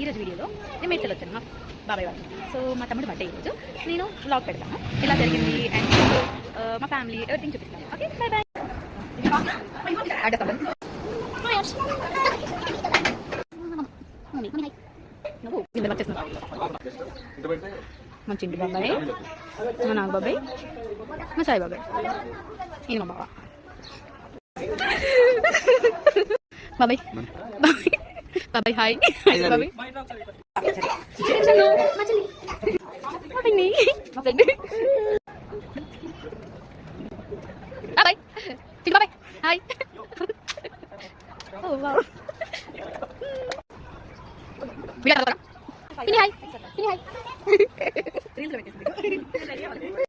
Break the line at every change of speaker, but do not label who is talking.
ఈరోజు వీడియోలో నేను మేడ్చల్ వచ్చాను మా బాబాయ్ వాళ్ళు. సో మా తమ్ముడు బర్త్డే ఈరోజు నేను వ్లాగ్ పెడతాను ఎలా జరిగింది అండ్ మా ఫ్యామిలీ ఎవ్రీథింగ్ చూపిస్తాను. Okay bye bye. మా చింటి బాబాయ్, మా నాగ బాబాయ్, మా సాయి బాబాయ్, ఈయన మా బాబా. బాబాయ్ బాబాయ్ బాబాయ్ హాయ్ బాబాయ్. మా ఫ్రెండ్ బాబాయ్ చింటి బాబాయ్ హాయ్. Hi hi